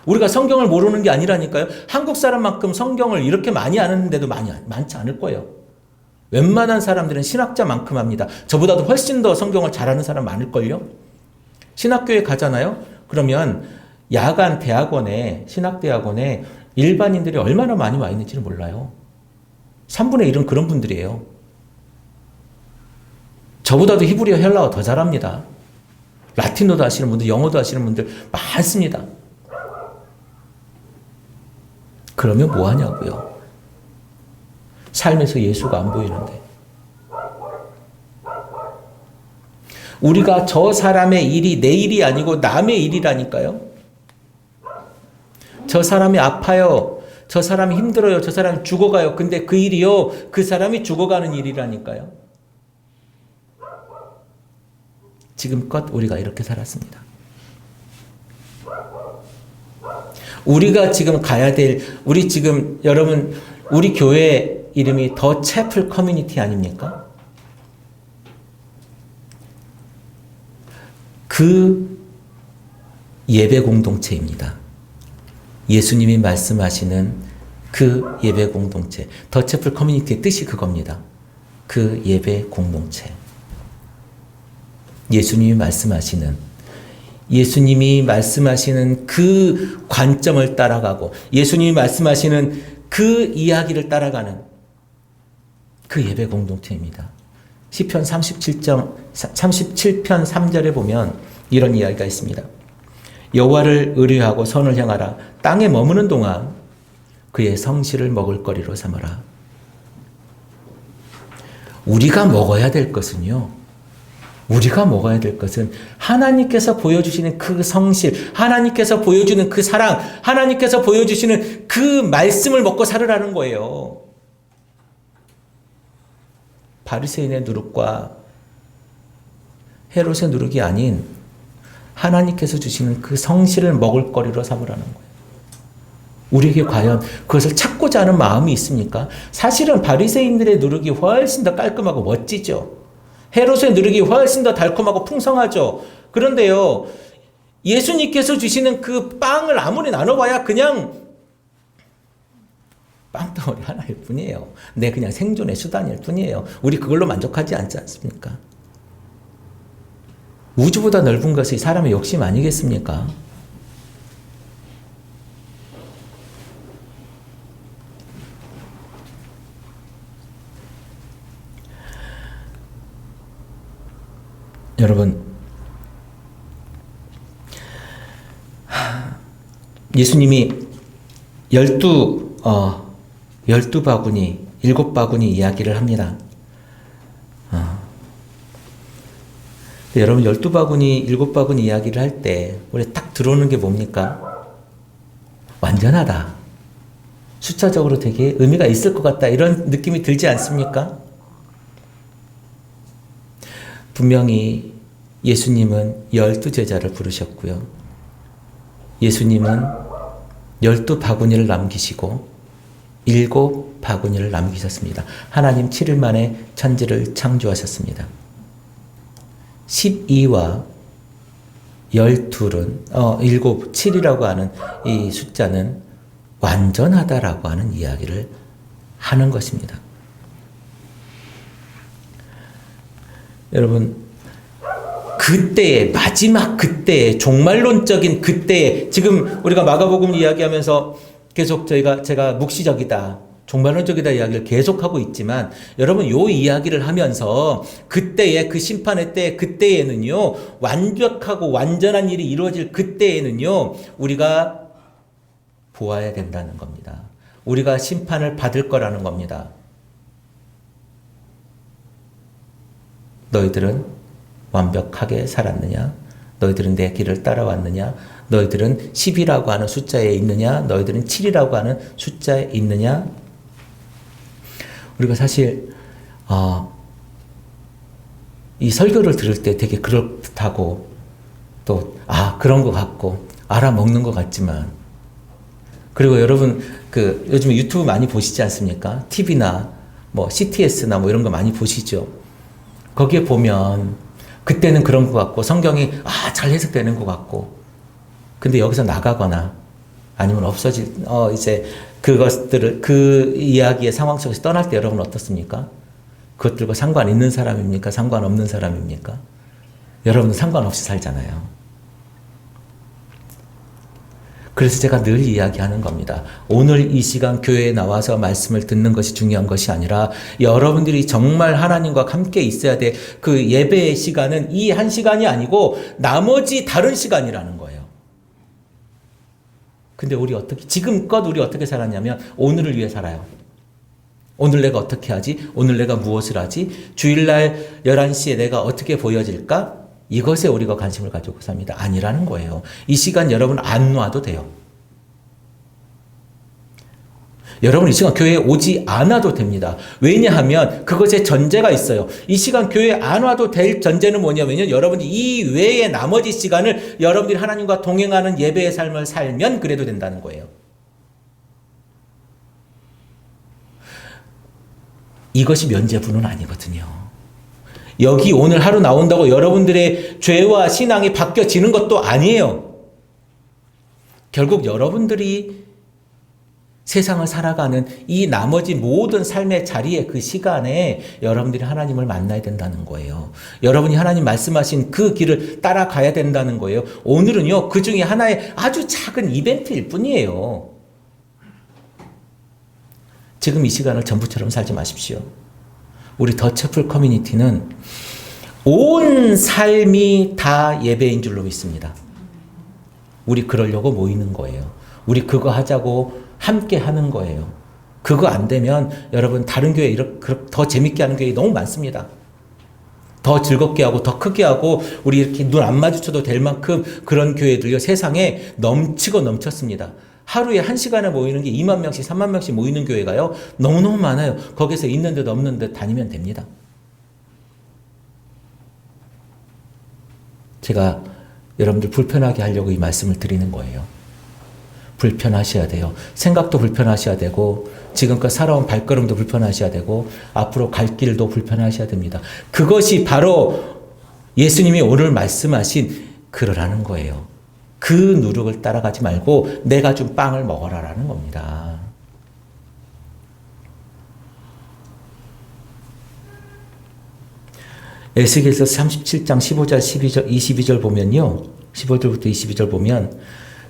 우리가 성경을 모르는 게 아니라니까요. 한국 사람만큼 성경을 이렇게 많이 아는데도 많지 않을 거예요. 웬만한 사람들은 신학자만큼 합니다. 저보다도 훨씬 더 성경을 잘하는 사람 많을걸요. 신학교에 가잖아요. 그러면 야간 대학원에, 신학대학원에 일반인들이 얼마나 많이 와 있는지를 몰라요. 3분의 1은 그런 분들이에요. 저보다도 히브리어, 헬라어 더 잘합니다. 라틴어도 하시는 분들, 영어도 하시는 분들 많습니다. 그러면 뭐 하냐고요? 삶에서 예수가 안 보이는데. 우리가 저 사람의 일이 내 일이 아니고 남의 일이라니까요. 저 사람이 아파요. 저 사람이 힘들어요. 저 사람이 죽어가요. 근데 그 일이요, 그 사람이 죽어가는 일이라니까요. 지금껏 우리가 이렇게 살았습니다. 우리가 지금 가야 될, 여러분, 우리 교회 이름이 더 채플 커뮤니티 아닙니까? 그 예배 공동체입니다. 예수님이 말씀하시는 그 예배 공동체, 더 채플 커뮤니티의 뜻이 그겁니다. 그 예배 공동체. 예수님이 말씀하시는 그 관점을 따라가고, 예수님이 말씀하시는 그 이야기를 따라가는 그 예배 공동체입니다. 시편 37편 3절에 보면 이런 이야기가 있습니다. 여호와를 의뢰하고 선을 향하라. 땅에 머무는 동안 그의 성실을 먹을거리로 삼아라. 우리가 먹어야 될 것은 하나님께서 보여주시는 그 성실, 하나님께서 보여주는 그 사랑, 하나님께서 보여주시는 그 말씀을 먹고 살으라는 거예요. 바리새인의 누룩과 헤롯의 누룩이 아닌 하나님께서 주시는 그 성실을 먹을거리로 삼으라는 거예요. 우리에게 과연 그것을 찾고자 하는 마음이 있습니까? 사실은 바리새인들의 누룩이 훨씬 더 깔끔하고 멋지죠. 헤롯의 누룩이 훨씬 더 달콤하고 풍성하죠. 그런데요, 예수님께서 주시는 그 빵을 아무리 나눠봐야 그냥 빵덩어리 하나일 뿐이에요. 내 그냥 생존의 수단일 뿐이에요. 우리 그걸로 만족하지 않지 않습니까? 우주보다 넓은 것이 사람의 욕심 아니겠습니까? 여러분, 예수님이 12바구니, 7바구니 이야기를 합니다. 여러분, 12바구니, 7바구니 이야기를 할 때 우리 딱 들어오는 게 뭡니까? 완전하다. 숫자적으로 되게 의미가 있을 것 같다. 이런 느낌이 들지 않습니까? 분명히 예수님은 12제자를 부르셨고요. 예수님은 12바구니를 남기시고 7바구니를 남기셨습니다. 하나님 7일 만에 천지를 창조하셨습니다. 12와 12는 7이라고 하는 이 숫자는 완전하다라고 하는 이야기를 하는 것입니다. 여러분, 그때의 마지막 그때의 종말론적인 그때의, 지금 우리가 마가복음 이야기하면서 계속 제가 묵시적이다, 종말론적이다 이야기를 계속하고 있지만 여러분 요 이야기를 하면서 그때의 그 심판의 때 그때에는요 완벽하고 완전한 일이 이루어질 그때에는요 우리가 보아야 된다는 겁니다. 우리가 심판을 받을 거라는 겁니다. 너희들은 완벽하게 살았느냐? 너희들은 내 길을 따라왔느냐? 너희들은 10이라고 하는 숫자에 있느냐? 너희들은 7이라고 하는 숫자에 있느냐? 우리가 사실 이 설교를 들을 때 되게 그럴듯하고 또 그런 것 같고 알아먹는 것 같지만 그리고 여러분 그 요즘에 유튜브 많이 보시지 않습니까? TV나 뭐 CTS나 뭐 이런 거 많이 보시죠. 거기에 보면 그때는 그런 것 같고 성경이 잘 해석되는 것 같고 근데 여기서 나가거나 아니면 이제 그것들을 그 이야기의 상황 속에서 떠날 때 여러분 어떻습니까? 그것들과 상관 있는 사람입니까? 상관없는 사람입니까? 여러분은 상관없이 살잖아요. 그래서 제가 늘 이야기하는 겁니다. 오늘 이 시간 교회에 나와서 말씀을 듣는 것이 중요한 것이 아니라 여러분들이 정말 하나님과 함께 있어야 돼. 그 예배의 시간은 이 한 시간이 아니고 나머지 다른 시간이라는 거예요. 근데 지금껏 우리 어떻게 살았냐면 오늘을 위해 살아요. 오늘 내가 어떻게 하지? 오늘 내가 무엇을 하지? 주일날 11시에 내가 어떻게 보여질까? 이것에 우리가 관심을 가지고 삽니다. 아니라는 거예요. 이 시간 여러분 안 놔도 돼요. 여러분 이 시간 교회에 오지 않아도 됩니다. 왜냐하면 그것에 전제가 있어요. 이 시간 교회에 안 와도 될 전제는 뭐냐면요. 여러분이 이 외의 나머지 시간을 여러분들이 하나님과 동행하는 예배의 삶을 살면 그래도 된다는 거예요. 이것이 면죄부는 아니거든요. 여기 오늘 하루 나온다고 여러분들의 죄와 신앙이 바뀌어지는 것도 아니에요. 결국 여러분들이 세상을 살아가는 이 나머지 모든 삶의 자리에 그 시간에 여러분들이 하나님을 만나야 된다는 거예요. 여러분이 하나님 말씀하신 그 길을 따라가야 된다는 거예요. 오늘은요, 그 중에 하나의 아주 작은 이벤트일 뿐이에요. 지금 이 시간을 전부처럼 살지 마십시오. 우리 더 채플 커뮤니티는 온 삶이 다 예배인 줄로 믿습니다. 우리 그러려고 모이는 거예요. 우리 그거 하자고 함께 하는 거예요. 그거 안 되면 여러분 다른 교회 더 재밌게 하는 교회 너무 많습니다. 더 즐겁게 하고 더 크게 하고 우리 이렇게 눈 안 마주쳐도 될 만큼 그런 교회들요 세상에 넘치고 넘쳤습니다. 하루에 1시간에 모이는 게 2만 명씩 3만 명씩 모이는 교회가요 너무너무 많아요. 거기서 있는 듯 없는 듯 다니면 됩니다. 제가 여러분들 불편하게 하려고 이 말씀을 드리는 거예요. 불편하셔야 돼요. 생각도 불편하셔야 되고 지금껏 살아온 발걸음도 불편하셔야 되고 앞으로 갈 길도 불편하셔야 됩니다. 그것이 바로 예수님이 오늘 말씀하신 그러라는 거예요. 그 누룩을 따라가지 말고 내가 준 빵을 먹어라라는 겁니다. 에스겔서 37장 15절, 12절, 22절 보면요. 15절부터 22절 보면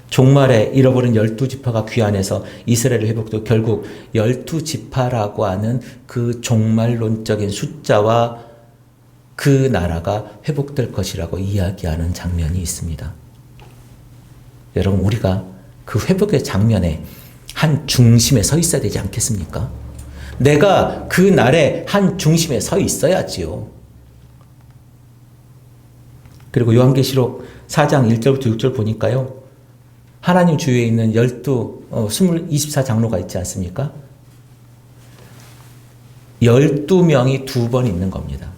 종말에 잃어버린 12지파가 귀환해서 이스라엘을 회복도 결국 12지파라고 하는 그 종말론적인 숫자와 그 나라가 회복될 것이라고 이야기하는 장면이 있습니다. 여러분 우리가 그 회복의 장면에 한 중심에 서 있어야 되지 않겠습니까? 내가 그 날에 한 중심에 서 있어야지요. 그리고 요한계시록 4장 1절부터 6절 보니까요. 하나님 주위에 있는 24장로가 있지 않습니까? 12명이 2번 있는 겁니다.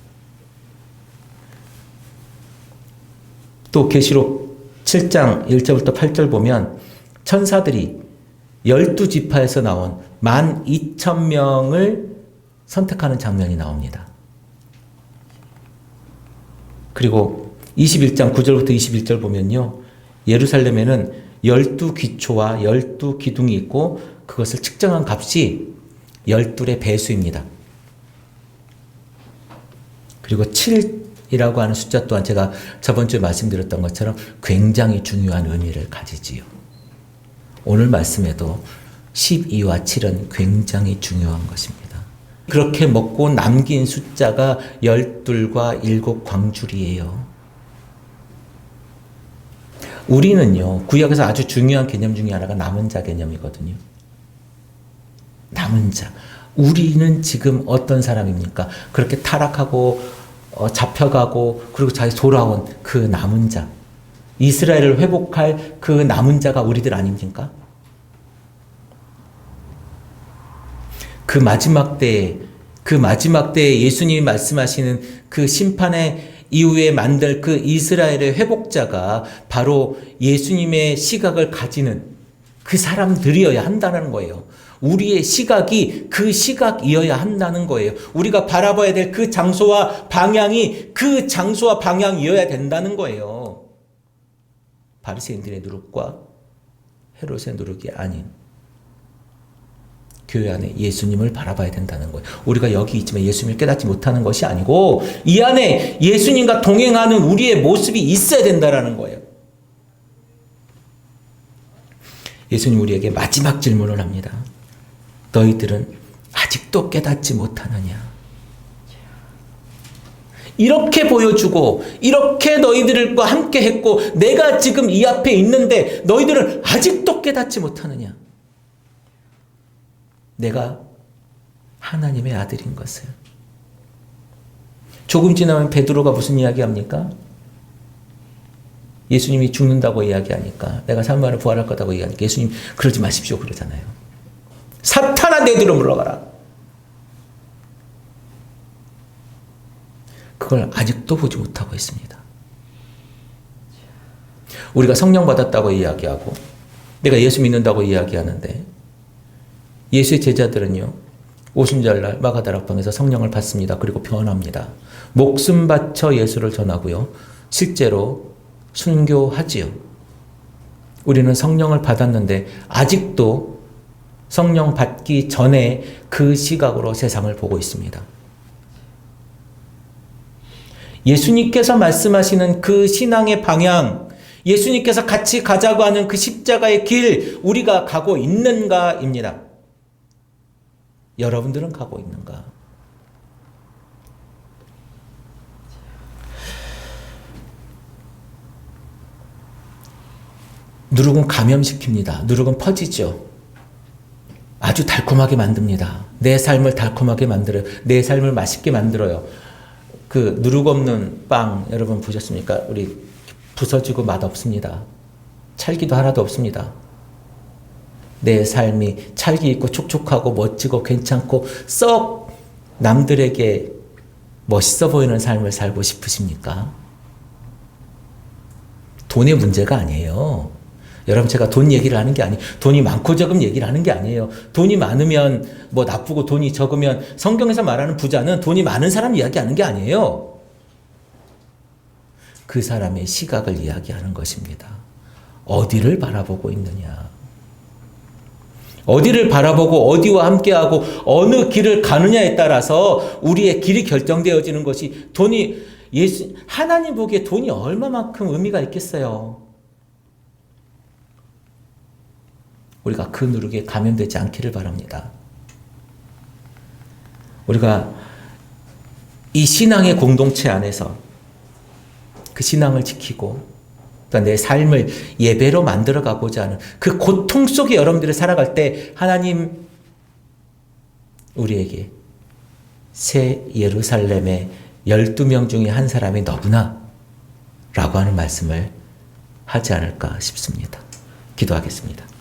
또 계시록 7장 1절부터 8절 보면 천사들이 12지파에서 나온 12,000명을 선택하는 장면이 나옵니다. 그리고 21장 9절부터 21절 보면요. 예루살렘에는 12기초와 12기둥이 있고 그것을 측정한 값이 12의 배수입니다. 그리고 7이라고 하는 숫자 또한 제가 저번 주에 말씀드렸던 것처럼 굉장히 중요한 의미를 가지지요. 오늘 말씀에도 12와 7은 굉장히 중요한 것입니다. 그렇게 먹고 남긴 숫자가 12과 7 광줄이에요. 우리는요, 구약에서 아주 중요한 개념 중에 하나가 남은 자 개념이거든요. 남은 자. 우리는 지금 어떤 사람입니까? 그렇게 타락하고 잡혀가고 그리고 다시 돌아온 그 남은 자. 이스라엘을 회복할 그 남은 자가 우리들 아닙니까? 그 마지막 때에 예수님이 말씀하시는 그 심판의 이후에 만들 그 이스라엘의 회복자가 바로 예수님의 시각을 가지는 그 사람들이어야 한다는 거예요. 우리의 시각이 그 시각이어야 한다는 거예요. 우리가 바라봐야 될 그 장소와 방향이 그 장소와 방향이어야 된다는 거예요. 바리새인들의 누룩과 헤롯의 누룩이 아닌 교회 안에 예수님을 바라봐야 된다는 거예요. 우리가 여기 있지만 예수님을 깨닫지 못하는 것이 아니고 이 안에 예수님과 동행하는 우리의 모습이 있어야 된다는 거예요. 예수님 우리에게 마지막 질문을 합니다. 너희들은 아직도 깨닫지 못하느냐? 이렇게 보여주고 이렇게 너희들과 함께 했고 내가 지금 이 앞에 있는데 너희들은 아직도 깨닫지 못하느냐? 내가 하나님의 아들인 것을. 조금 지나면 베드로가 무슨 이야기합니까? 예수님이 죽는다고 이야기하니까 내가 3일 만에 부활할 거다고 이야기하니까 예수님 그러지 마십시오 그러잖아요. 사탄아 내 뒤로 물러가라. 그걸 아직도 보지 못하고 있습니다. 우리가 성령 받았다고 이야기하고 내가 예수 믿는다고 이야기하는데 예수의 제자들은요. 오순절날 마가다락방에서 성령을 받습니다. 그리고 변합니다. 목숨 바쳐 예수를 전하고요. 실제로 순교하지요. 우리는 성령을 받았는데 아직도 성령 받기 전에 그 시각으로 세상을 보고 있습니다. 예수님께서 말씀하시는 그 신앙의 방향, 예수님께서 같이 가자고 하는 그 십자가의 길, 우리가 가고 있는가입니다. 여러분들은 가고 있는가? 누룩은 감염시킵니다. 누룩은 퍼지죠. 아주 달콤하게 만듭니다. 내 삶을 달콤하게 만들어요. 내 삶을 맛있게 만들어요. 그 누룩 없는 빵 여러분 보셨습니까? 우리 부서지고 맛없습니다. 찰기도 하나도 없습니다. 내 삶이 찰기 있고 촉촉하고 멋지고 괜찮고 썩 남들에게 멋있어 보이는 삶을 살고 싶으십니까? 돈의 문제가 아니에요. 여러분 제가 돈 얘기를 하는 게 아니에요. 돈이 많고 적음 얘기를 하는 게 아니에요. 돈이 많으면 뭐 나쁘고 돈이 적으면 성경에서 말하는 부자는 돈이 많은 사람 이야기하는 게 아니에요. 그 사람의 시각을 이야기하는 것입니다. 어디를 바라보고 있느냐. 어디를 바라보고 어디와 함께하고 어느 길을 가느냐에 따라서 우리의 길이 결정되어지는 것이 하나님 보기에 돈이 얼마만큼 의미가 있겠어요. 우리가 그 누룩에 감염되지 않기를 바랍니다. 우리가 이 신앙의 공동체 안에서 그 신앙을 지키고 그러니까 내 삶을 예배로 만들어가고자 하는 그 고통 속에 여러분들이 살아갈 때 하나님 우리에게 새 예루살렘의 12명 중에 한 사람이 너구나 라고 하는 말씀을 하지 않을까 싶습니다. 기도하겠습니다.